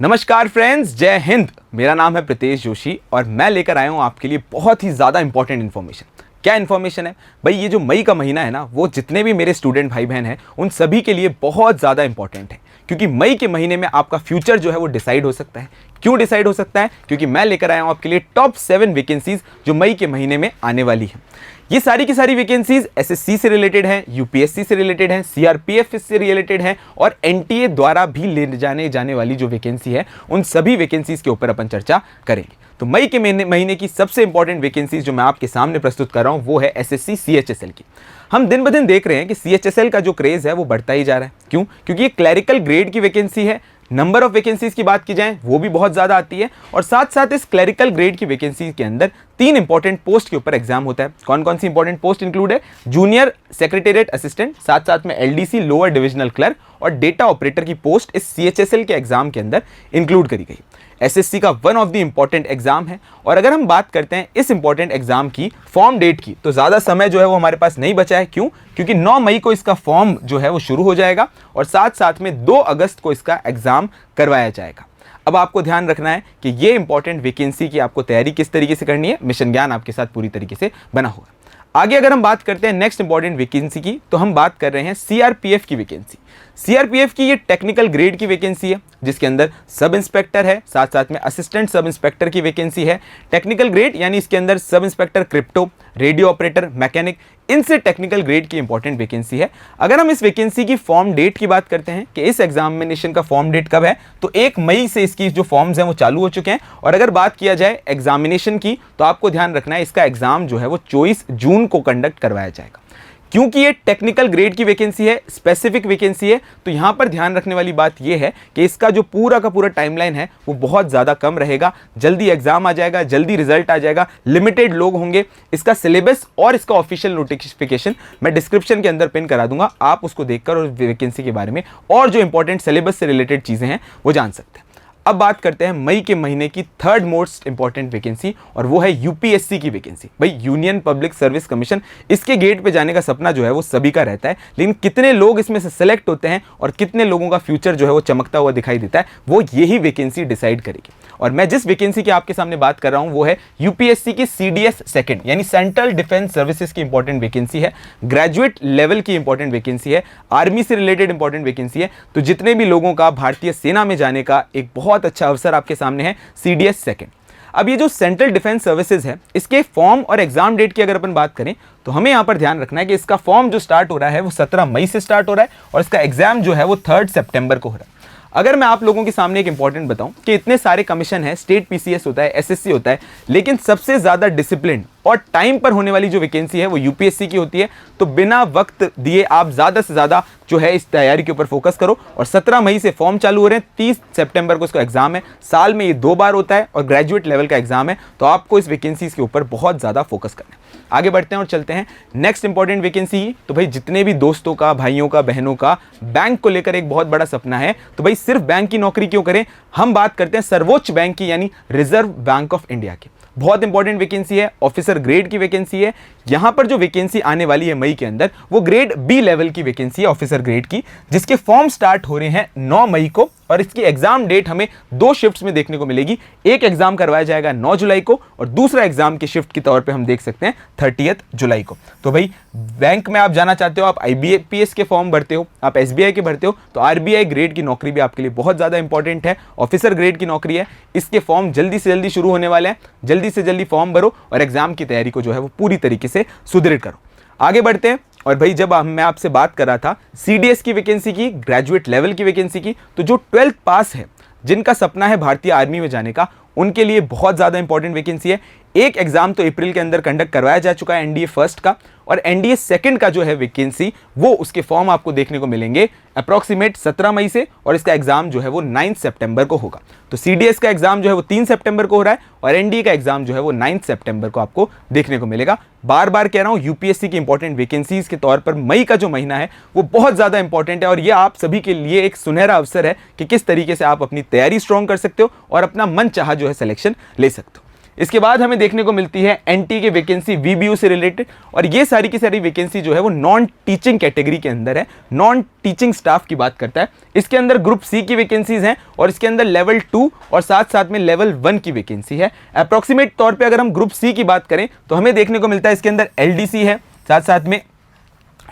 नमस्कार फ्रेंड्स, जय हिंद। मेरा नाम है प्रीतेश जोशी और मैं लेकर आया हूँ आपके लिए बहुत ही ज़्यादा इंपॉर्टेंट इन्फॉर्मेशन। क्या इन्फॉर्मेशन है भाई? ये जो मई का महीना है ना, वो जितने भी मेरे स्टूडेंट भाई बहन हैं उन सभी के लिए बहुत ज़्यादा इंपॉर्टेंट है, क्योंकि मई के महीने में आपका फ्यूचर जो है वो डिसाइड हो सकता है। क्यों डिसाइड हो सकता है? क्योंकि मैं लेकर आया हूँ आपके लिए टॉप 7 वैकेंसीज जो मई के महीने में आने वाली है। ये सारी की सारी वैकेंसीज एसएससी से रिलेटेड हैं, यूपीएससी से रिलेटेड हैं, सीआरपीएफ से रिलेटेड हैं और एनटीए द्वारा भी ले जाने वाली जो वैकेंसी है उन सभी वैकेंसीज के ऊपर अपन चर्चा करेंगे। तो मई के महीने की सबसे इंपॉर्टेंट वैकेंसीज जो मैं आपके सामने प्रस्तुत कर रहा हूं वो है एसएससी सीएचएसएल की। हम दिन ब दिन देख रहे हैं कि सीएचएसएल का जो क्रेज है वो बढ़ता ही जा रहा है। क्यों? क्योंकि ये क्लरिकल ग्रेड की वैकेंसी है। नंबर ऑफ वैकेंसीज की बात की जाए वो भी बहुत ज़्यादा आती है और साथ साथ इस क्लरिकल ग्रेड की वैकेंसी के अंदर 3 इंपॉर्टेंट पोस्ट के ऊपर एग्जाम होता है। कौन कौन सी इंपॉर्टेंट पोस्ट इंक्लूड है? जूनियर सेक्रेटेरिएट असिस्टेंट, साथ साथ में एलडीसी लोअर डिविजनल क्लर्क और डेटा ऑपरेटर की पोस्ट इस सीएचएसएल के एग्जाम के अंदर इंक्लूड करी गई। एसएससी का one of the important exam है और अगर हम बात करते हैं इस इंपॉर्टेंट एग्जाम की फॉर्म डेट की, तो ज़्यादा समय जो है वो हमारे पास नहीं बचा है। क्यों? क्योंकि 9 मई को इसका फॉर्म जो है वो शुरू हो जाएगा और साथ साथ में 2 अगस्त को इसका एग्जाम करवाया जाएगा। अब आपको ध्यान रखना है कि ये इंपॉर्टेंट वैकेंसी की आपको तैयारी किस तरीके से करनी है। मिशन ज्ञान आपके साथ पूरी तरीके से बना हुआ है। आगे अगर हम बात करते हैं नेक्स्ट इंपॉर्टेंट वैकेंसी की, तो हम बात कर रहे हैं सीआरपीएफ की वैकेंसी। सीआरपीएफ की ये टेक्निकल ग्रेड की वैकेंसी है जिसके अंदर सब इंस्पेक्टर है, साथ साथ में असिस्टेंट सब इंस्पेक्टर की वैकेंसी है। टेक्निकल ग्रेड यानी इसके अंदर sub inspector crypto, radio operator, mechanic, इनसे टेक्निकल ग्रेड की इंपॉर्टेंट वैकेंसी है। अगर हम इस वैकेंसी की फॉर्म डेट की बात करते हैं कि इस एग्जामिनेशन का फॉर्म डेट कब है, तो 1 मई से इसकी जो फॉर्म्स हैं वो चालू हो चुके हैं। और अगर बात किया जाए एग्जामिनेशन की, तो आपको ध्यान रखना है इसका एग्जाम जो है वो 24 जून को कंडक्ट करवाया जाएगा। क्योंकि ये टेक्निकल ग्रेड की वैकेंसी है, स्पेसिफिक वैकेंसी है, तो यहां पर ध्यान रखने वाली बात यह है कि इसका जो पूरा का पूरा टाइमलाइन है वो बहुत ज़्यादा कम रहेगा। जल्दी एग्जाम आ जाएगा, जल्दी रिजल्ट आ जाएगा, लिमिटेड लोग होंगे। इसका सिलेबस और इसका ऑफिशियल नोटिफिकेशन मैं डिस्क्रिप्शन के अंदर पिन करा दूंगा, आप उसको देखकर और वैकेंसी के बारे में और जो इंपॉर्टेंट सिलेबस से रिलेटेड चीज़ें हैं वो जान सकते हैं। अब बात करते हैं मई के महीने की थर्ड मोस्ट इंपॉर्टेंट वैकेंसी और वो है यूपीएससी की वैकेंसी। भाई यूनियन पब्लिक सर्विस कमीशन, इसके गेट पे जाने का सपना जो है वो सभी का रहता है, लेकिन कितने लोग इसमें से सेलेक्ट होते हैं और कितने लोगों का फ्यूचर जो है वो चमकता हुआ दिखाई देता है, वो यही वैकेंसी डिसाइड करेगी। और मैं जिस वैकेंसी की आपके सामने बात कर रहा हूं वो है यूपीएससी की सीडीएस सेकंड यानी सेंट्रल डिफेंस सर्विसेज की इंपॉर्टेंट वैकेंसी है। ग्रेजुएट लेवल की इंपॉर्टेंट वैकेंसी है, आर्मी से रिलेटेड इंपॉर्टेंट वैकेंसी है। तो जितने भी लोगों का भारतीय सेना में जाने का एक बहुत अच्छा अवसर आपके सामने है, सीडीएस सेकंड। अब ये जो सेंट्रल डिफेंस सर्विसेज है, इसके फॉर्म और एग्जाम डेट की अगर अपन बात करें तो हमें यहां पर ध्यान रखना है कि इसका फॉर्म जो स्टार्ट हो रहा है वो 17 मई से स्टार्ट हो रहा है और इसका एग्जाम जो है वो 3 सितंबर को हो रहा है। अगर मैं आप लोगों के सामने एक इंपॉर्टेंट बताऊं कि इतने सारे कमीशन है, स्टेट पीसीएस होता है, एसएससी होता है, लेकिन सबसे ज्यादा डिसिप्लिन और टाइम पर होने वाली जो वैकेंसी है वो यूपीएससी की होती है। तो बिना वक्त दिए आप ज़्यादा से ज़्यादा जो है इस तैयारी के ऊपर फोकस करो। और 17 मई से फॉर्म चालू हो रहे हैं, 30 सितंबर को इसका एग्जाम है। साल में ये 2 बार होता है और ग्रेजुएट लेवल का एग्जाम है, तो आपको इस वैकेंसीज के ऊपर बहुत ज़्यादा फोकस करना है। आगे बढ़ते हैं और चलते हैं नेक्स्ट इंपॉर्टेंट वैकेंसी। तो भाई जितने भी दोस्तों का, भाइयों का, बहनों का बैंक को लेकर एक बहुत बड़ा सपना है, तो भाई सिर्फ बैंक की नौकरी क्यों करें, हम बात करते हैं सर्वोच्च बैंक की यानी रिजर्व बैंक ऑफ इंडिया की। बहुत इंपॉर्टेंट वैकेंसी है, ऑफिसर ग्रेड की वैकेंसी है। यहां पर जो वैकेंसी आने वाली है मई के अंदर वो ग्रेड बी लेवल की वैकेंसी है, ऑफिसर ग्रेड की, जिसके फॉर्म स्टार्ट हो रहे हैं 9 मई को और इसकी एग्जाम डेट हमें 2 शिफ्ट्स में देखने को मिलेगी। एक एग्जाम करवाया जाएगा 9 जुलाई को और दूसरा एग्जाम की शिफ्ट के तौर पे हम देख सकते हैं 30 जुलाई को। तो भाई बैंक में आप जाना चाहते हो, आप आईबीपीएस के फॉर्म भरते हो, आप एसबीआई के भरते हो, तो आरबीआई ग्रेड की नौकरी भी आपके लिए बहुत ज़्यादा इंपॉर्टेंट है। ऑफिसर ग्रेड की नौकरी है, इसके फॉर्म जल्दी से जल्दी शुरू होने वाले हैं। जल्दी से जल्दी फॉर्म भरो और एग्जाम की तैयारी को जो है वो पूरी तरीके से सुदृढ़ करो। आगे बढ़ते हैं और भाई जब मैं आपसे बात कर रहा था सीडीएस की वैकेंसी की, ग्रेजुएट लेवल की वैकेंसी की, तो जो 12th पास है, जिनका सपना है भारतीय आर्मी में जाने का, उनके लिए बहुत ज़्यादा इंपॉर्टेंट वैकेंसी है। एक एग्जाम तो अप्रैल के अंदर कंडक्ट करवाया जा चुका है एनडीए फर्स्ट का, और एनडीए सेकंड का जो है वैकेंसी वो उसके फॉर्म आपको देखने को मिलेंगे अप्रॉक्सीमेट 17 मई से और इसका एग्जाम जो है वो 9 सितंबर को होगा। तो सीडीएस का एग्जाम जो है वो 3 सितंबर को हो रहा है और एनडीए का एग्जाम जो है वो 9 सितंबर को आपको देखने को मिलेगा। बार बार कह रहा हूं, यूपीएससी की इंपॉर्टेंट वैकेंसीज के तौर पर मई का जो महीना है वो बहुत ज़्यादा इंपॉर्टेंट है और ये आप सभी के लिए एक सुनहरा अवसर है कि किस तरीके से आप अपनी तैयारी स्ट्रॉन्ग कर सकते हो और अपना मन चाहा जो है सिलेक्शन ले सकते हो। इसके बाद हमें देखने को मिलती है एनटी की वैकेंसी वीबीयू से रिलेटेड, और ये सारी की सारी वैकेंसी जो है वो नॉन टीचिंग कैटेगरी के अंदर है, नॉन टीचिंग स्टाफ की बात करता है। इसके अंदर ग्रुप सी की वैकेंसीज हैं और इसके अंदर लेवल 2 और साथ साथ में लेवल 1 की वैकेंसी है। अप्रोक्सीमेट तौर पे अगर हम ग्रुप सी की बात करें तो हमें देखने को मिलता है इसके अंदर एलडीसी है, साथ साथ में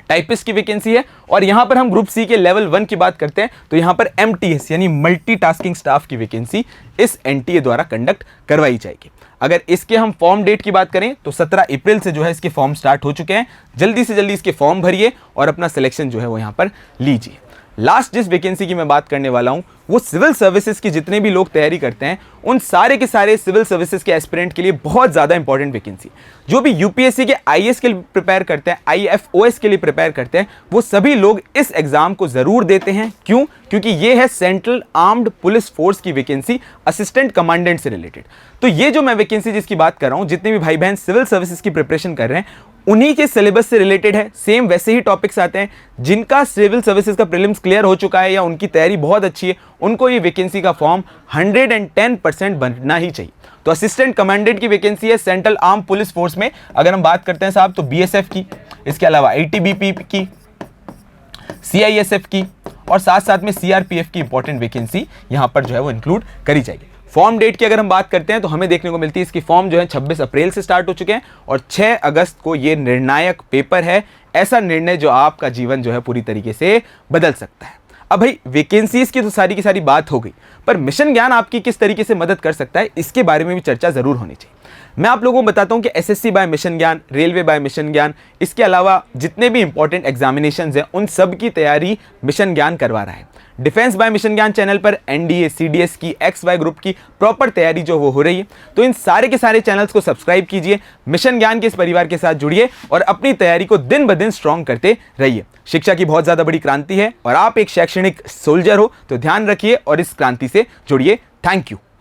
टाइपिस्ट की वैकेंसी है, और यहां पर हम ग्रुप सी के लेवल 1 की बात करते हैं तो यहां पर एमटीएस यानी मल्टीटास्किंग स्टाफ की वैकेंसी इस एनटीए द्वारा कंडक्ट करवाई जाएगी। अगर इसके हम फॉर्म डेट की बात करें तो 17 अप्रैल से जो है इसके फॉर्म स्टार्ट हो चुके हैं। जल्दी से जल्दी इसके फॉर्म भरिए और अपना सिलेक्शन जो है वो यहां पर लीजिए। लास्ट जिस वैकेंसी की मैं बात करने वाला हूं वो सिविल सर्विसेज की जितने भी लोग तैयारी करते हैं उन सारे के सारे सिविल सर्विसेज के एस्पिरेंट के लिए बहुत ज़्यादा इंपॉर्टेंट वैकेंसी। जो भी यूपीएससी के आईएएस के लिए प्रिपेयर करते हैं, आईएफओएस के लिए प्रिपेयर करते हैं, वो सभी लोग इस एग्जाम को ज़रूर देते हैं। क्यों? क्योंकि ये है सेंट्रल आर्म्ड पुलिस फोर्स की वैकेंसी असिस्टेंट कमांडेंट से रिलेटेड। तो ये जो मैं वैकेंसी जिसकी बात कर रहा हूँ, जितने भी भाई बहन सिविल सर्विसेज की प्रिपरेशन कर रहे हैं उन्हीं के सिलेबस से रिलेटेड है। सेम वैसे ही टॉपिक्स आते हैं। जिनका सिविल सर्विसेज का प्रीलिम्स क्लियर हो चुका है या उनकी तैयारी बहुत अच्छी है उनको ये वैकेंसी का फॉर्म 110% भरना ही चाहिए। तो असिस्टेंट कमांडेंट की वैकेंसी है सेंट्रल आर्म पुलिस फोर्स में। अगर हम बात करते हैं साहब तो बीएसएफ की, इसके अलावा आईटीबीपी की, सीआईएसएफ की और साथ साथ में सीआरपीएफ की इंपॉर्टेंट वैकेंसी यहां पर जो है वो इंक्लूड करी जाएगी। फॉर्म डेट की अगर हम बात करते हैं तो हमें देखने को मिलती है इसकी फॉर्म जो है 26 अप्रैल से स्टार्ट हो चुके हैं और 6 अगस्त को ये निर्णायक पेपर है। ऐसा निर्णय जो आपका जीवन जो है पूरी तरीके से बदल सकता है। अब भाई वैकेंसीज की तो सारी की सारी बात हो गई, पर मिशन ज्ञान आपकी किस तरीके से मदद कर सकता है इसके बारे में भी चर्चा जरूर होनी चाहिए। मैं आप लोगों को बताता हूं कि एसएससी बाय मिशन ज्ञान, रेलवे बाय मिशन ज्ञान, इसके अलावा जितने भी इंपॉर्टेंट एग्जामिनेशंस हैं उन सब की तैयारी मिशन ज्ञान करवा रहा है। डिफेंस बाय मिशन ज्ञान चैनल पर एनडीए, सीडीएस की, XY ग्रुप की प्रॉपर तैयारी जो वो हो रही है। तो इन सारे के सारे चैनल्स को सब्सक्राइब कीजिए, मिशन ज्ञान के इस परिवार के साथ जुड़िए और अपनी तैयारी को दिन ब दिन स्ट्रॉन्ग करते रहिए। शिक्षा की बहुत ज्यादा बड़ी क्रांति है और आप एक शैक्षणिक सोल्जर हो तो ध्यान रखिए और इस क्रांति से जुड़िए। Thank you.